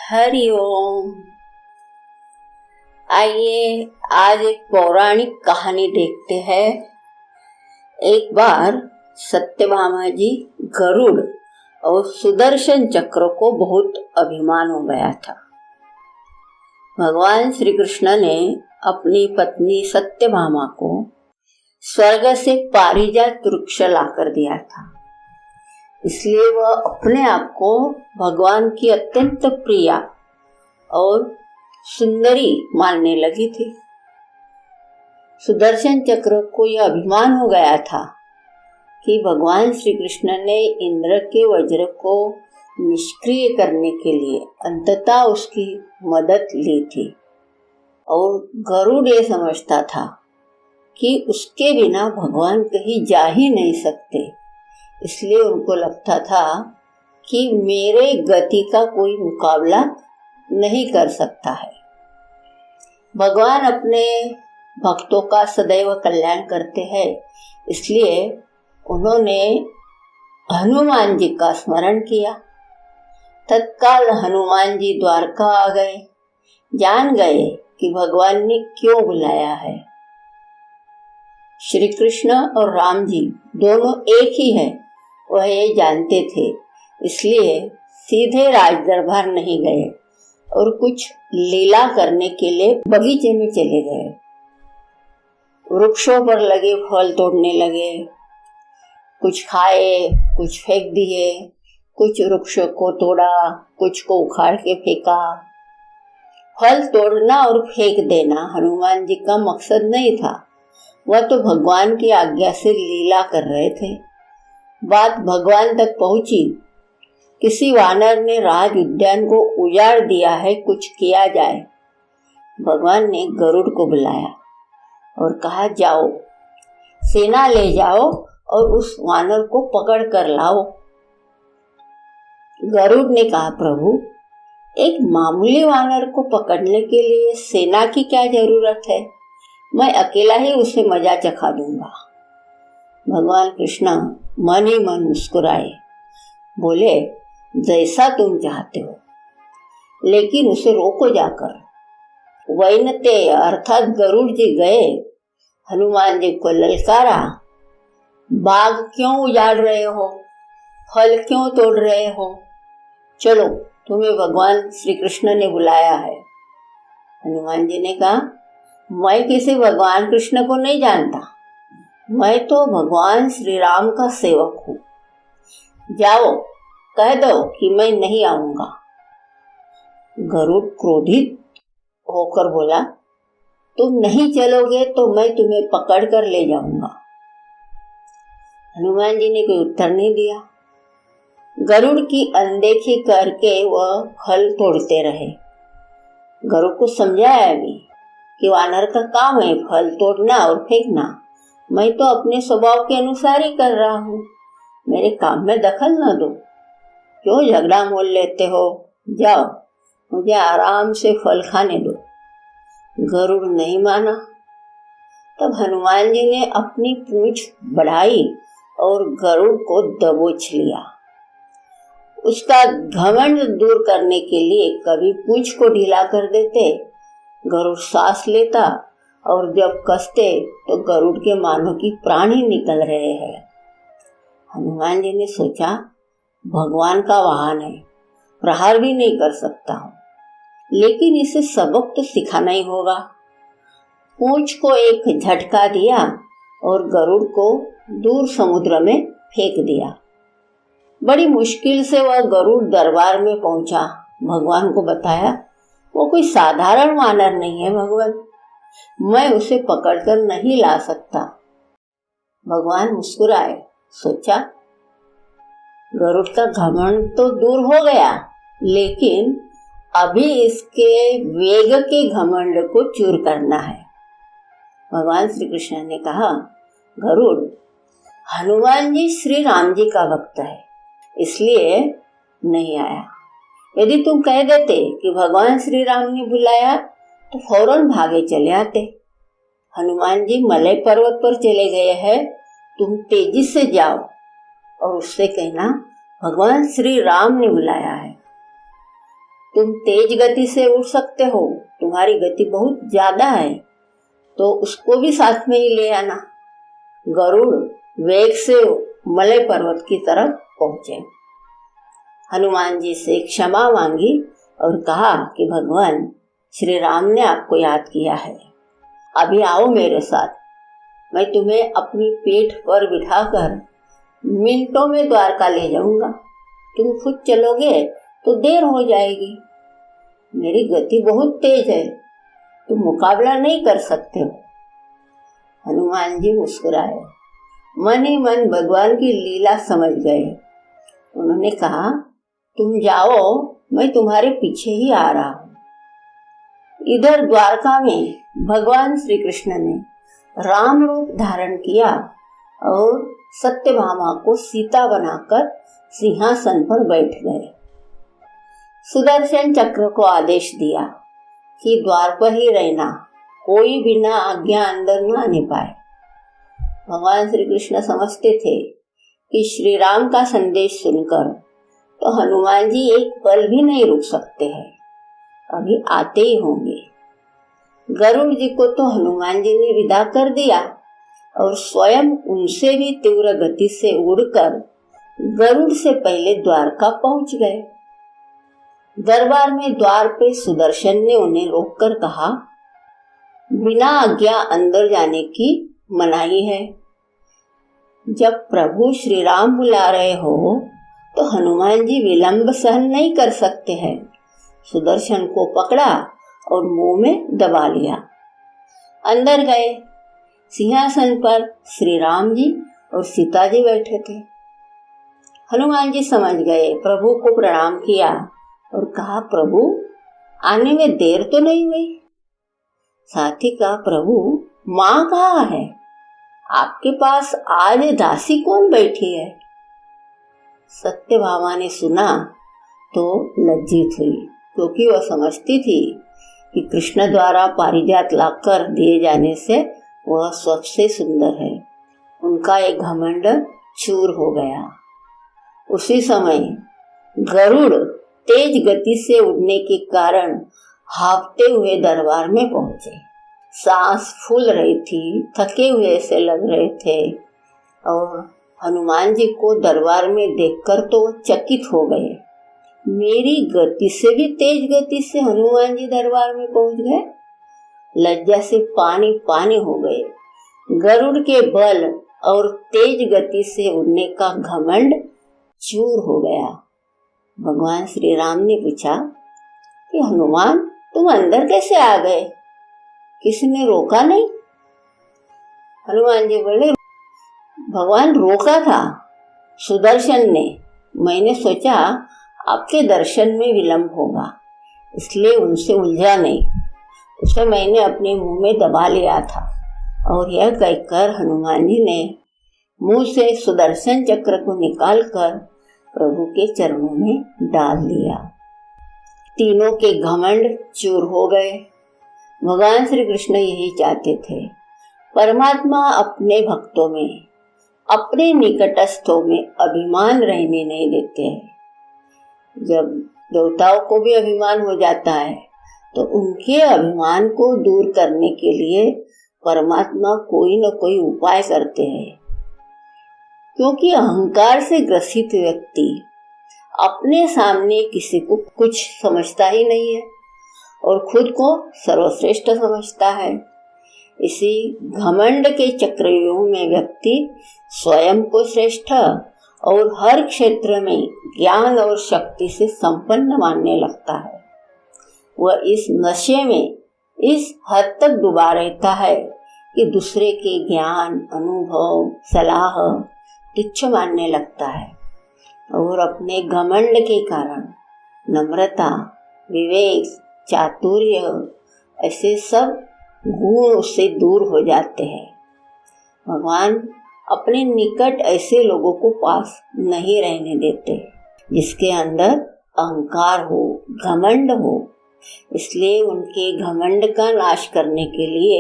हरि ओम। आइए आज एक पौराणिक कहानी देखते हैं। एक बार सत्यभामा जी गरुड़ और सुदर्शन चक्र को बहुत अभिमान हो गया था। भगवान श्री कृष्ण ने अपनी पत्नी सत्यभामा को स्वर्ग से पारिजात वृक्ष लाकर दिया था, इसलिए वह अपने आप को भगवान की अत्यंत प्रिया और सुंदरी मानने लगी थी। सुदर्शन चक्र को यह अभिमान हो गया था कि भगवान श्री कृष्ण ने इंद्र के वज्र को निष्क्रिय करने के लिए अंततः उसकी मदद ली थी, और गरुड़ ये समझता था कि उसके बिना भगवान कहीं जा ही नहीं सकते। इसलिए उनको लगता था कि मेरे गति का कोई मुकाबला नहीं कर सकता है। भगवान अपने भक्तों का सदैव कल्याण करते हैं, इसलिए उन्होंने हनुमान जी का स्मरण किया। तत्काल हनुमान जी द्वारका आ गए, जान गए कि भगवान ने क्यों बुलाया है। श्री कृष्ण और राम जी दोनों एक ही हैं, वह ये जानते थे, इसलिए सीधे राज दरबार नहीं गए और कुछ लीला करने के लिए बगीचे में चले गए। वृक्षों पर लगे फल तोड़ने लगे, कुछ खाए, कुछ फेंक दिए, कुछ वृक्षों को तोड़ा, कुछ को उखाड़ के फेंका। फल तोड़ना और फेंक देना हनुमान जी का मकसद नहीं था, वह तो भगवान की आज्ञा से लीला कर रहे थे। बात भगवान तक पहुंची। किसी वानर ने राज उद्यान को उजाड़ दिया है, कुछ किया जाए। भगवान ने गरुड़ को बुलाया और कहा, जाओ सेना ले जाओ और उस वानर को पकड़ कर लाओ। गरुड़ ने कहा, प्रभु एक मामूली वानर को पकड़ने के लिए सेना की क्या जरूरत है, मैं अकेला ही उसे मजा चखा दूंगा। भगवान कृष्ण मन ही मन मुस्कुराए, बोले, जैसा तुम चाहते हो, लेकिन उसे रोको जाकर। वैनते अर्थात गरुड़ जी गए, हनुमान जी को ललकारा, बाग क्यों उजाड़ रहे हो, फल क्यों तोड़ रहे हो, चलो तुम्हें भगवान श्री कृष्ण ने बुलाया है। हनुमान जी ने कहा, मैं किसी भगवान कृष्ण को नहीं जानता, मैं तो भगवान श्री राम का सेवक हूँ। जाओ कह दो कि मैं नहीं आऊंगा। गरुड़ क्रोधित होकर बोला, तुम नहीं चलोगे तो मैं तुम्हें पकड़ कर ले जाऊंगा। हनुमान जी ने कोई उत्तर नहीं दिया। गरुड़ की अनदेखी करके वह फल तोड़ते रहे। गरुड़ को समझाया भी कि वानर का काम है फल तोड़ना और फेंकना, मैं तो अपने स्वभाव के अनुसार ही कर रहा हूँ, मेरे काम में दखल न दो। क्यों झगड़ा मोल लेते हो, जाओ मुझे आराम से फल खाने दो। गरुड़ नहीं माना। तब हनुमान जी ने अपनी पूंछ बढ़ाई और गरुड़ को दबोच लिया। उसका घमंड दूर करने के लिए कभी पूंछ को ढीला कर देते, गरुड़ सांस लेता, और जब कसते तो गरुड़ के मानो कि प्राण ही निकल रहे हैं। हनुमान जी ने सोचा, भगवान का वाहन है, प्रहार भी नहीं कर सकता हूँ, लेकिन इसे सबक तो सिखाना ही होगा। पूंछ को एक झटका दिया और गरुड़ को दूर समुद्र में फेंक दिया। बड़ी मुश्किल से वह गरुड़ दरबार में पहुंचा। भगवान को बताया, वो कोई साधारण वानर नहीं है भगवान, मैं उसे पकड़कर नहीं ला सकता। भगवान मुस्कुराए, सोचा गरुड़ का घमंड तो दूर हो गया, लेकिन अभी इसके वेग के घमंड को चूर करना है। भगवान श्री कृष्ण ने कहा, गरुड़ हनुमान जी श्री राम जी का भक्त है, इसलिए नहीं आया। यदि तुम कह देते कि भगवान श्री राम ने बुलाया तो फौरन भागे चले आते। हनुमान जी मलय पर्वत पर चले गए हैं, तुम तेजी से जाओ और उससे कहना भगवान श्री राम ने बुलाया है। तुम तेज गति से उड़ सकते हो, तुम्हारी गति बहुत ज्यादा है, तो उसको भी साथ में ही ले आना। गरुड़ वेग से मलय पर्वत की तरफ पहुंचे। हनुमान जी से क्षमा मांगी और कहा कि भगवान श्री राम ने आपको याद किया है, अभी आओ मेरे साथ, मैं तुम्हें अपनी पीठ पर बिठाकर मिनटों में द्वारका ले जाऊंगा। तुम खुद चलोगे तो देर हो जाएगी, मेरी गति बहुत तेज है, तुम मुकाबला नहीं कर सकते हो। हनुमान जी मुस्कुराए, मन ही मन भगवान की लीला समझ गए। उन्होंने कहा, तुम जाओ, मैं तुम्हारे पीछे ही आ रहा हूँ। इधर द्वारका में भगवान श्री कृष्ण ने राम रूप धारण किया और सत्यभामा को सीता बनाकर सिंहासन पर बैठ गए। सुदर्शन चक्र को आदेश दिया कि द्वार पर ही रहना, कोई बिना आज्ञा अंदर न आने पाए। भगवान श्री कृष्ण समझते थे कि श्री राम का संदेश सुनकर तो हनुमान जी एक पल भी नहीं रुक सकते हैं, अभी आते ही होंगे। गरुड़ जी को तो हनुमान जी ने विदा कर दिया और स्वयं उनसे भी तीव्र गति से उड़कर गरुड़ से पहले द्वारका पहुंच गए। दरबार में द्वार पे सुदर्शन ने उन्हें रोककर कहा, बिना आज्ञा अंदर जाने की मनाही है। जब प्रभु श्री राम बुला रहे हो तो हनुमान जी विलंब सहन नहीं कर सकते हैं। सुदर्शन को पकड़ा और मुंह में दबा लिया। अंदर गए। सिंहासन पर श्री राम जी और सीता जी बैठे थे। हनुमान जी समझ गए, प्रभु को प्रणाम किया और कहा, प्रभु आने में देर तो नहीं हुई? साथ ही कहा, प्रभु माँ कहाँ है? आपके पास आज दासी कौन बैठी है? सत्यभामा ने सुना तो लज्जित हुई, क्योंकि वह समझती थी कि कृष्ण द्वारा पारिजात लाकर दिए जाने से वह सबसे सुंदर है। उनका एक घमंड चूर हो गया। उसी समय गरुड़ तेज गति से उड़ने के कारण हाँफते हुए दरबार में पहुंचे। सांस फूल रही थी, थके हुए से लग रहे थे और हनुमान जी को दरबार में देखकर तो वो चकित हो गए। मेरी गति से भी तेज गति से हनुमान जी दरबार में पहुंच गए। लज्जा से पानी पानी हो गए। गरुड़ के बल और तेज गति से उड़ने का घमंड चूर हो गया। भगवान श्री राम ने पूछा कि हनुमान तुम अंदर कैसे आ गए, किसी ने रोका नहीं? हनुमान जी बोले, भगवान रोका था सुदर्शन ने, मैंने सोचा आपके दर्शन में विलंब होगा, इसलिए उनसे उलझा नहीं, उसे मैंने अपने मुंह में दबा लिया था। और यह कहकर हनुमान जी ने मुंह से सुदर्शन चक्र को निकालकर प्रभु के चरणों में डाल दिया। तीनों के घमंड चूर हो गए। भगवान श्री कृष्ण यही चाहते थे। परमात्मा अपने भक्तों में, अपने निकटस्थों में अभिमान रहने नहीं देते हैं। जब देवताओं को भी अभिमान हो जाता है तो उनके अभिमान को दूर करने के लिए परमात्मा कोई न कोई उपाय करते हैं, क्योंकि अहंकार से ग्रसित व्यक्ति अपने सामने किसी को कुछ समझता ही नहीं है और खुद को सर्वश्रेष्ठ समझता है। इसी घमंड के चक्रव्यूह में व्यक्ति स्वयं को श्रेष्ठ और हर क्षेत्र में ज्ञान और शक्ति से संपन्न मानने लगता है। वह इस नशे में इस हद तक डूबा रहता है कि दूसरे के ज्ञान, अनुभव, सलाह तुच्छ मानने लगता है और अपने घमंड के कारण नम्रता, विवेक, चातुर्य ऐसे सब गुण उससे दूर हो जाते हैं। भगवान अपने निकट ऐसे लोगों को पास नहीं रहने देते जिसके अंदर अहंकार हो, घमंड हो। इसलिए उनके घमंड का नाश करने के लिए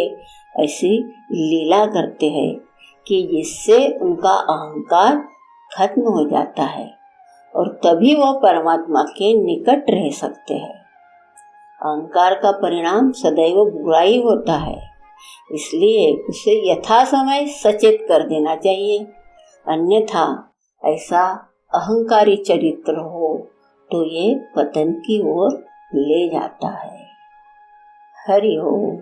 ऐसी लीला करते हैं कि जिससे उनका अहंकार खत्म हो जाता है और तभी वह परमात्मा के निकट रह सकते हैं। अहंकार का परिणाम सदैव बुरा ही होता है, इसलिए उसे यथा समय सचेत कर देना चाहिए। अन्यथा ऐसा अहंकारी चरित्र हो तो ये पतन की ओर ले जाता है। हरि ओम।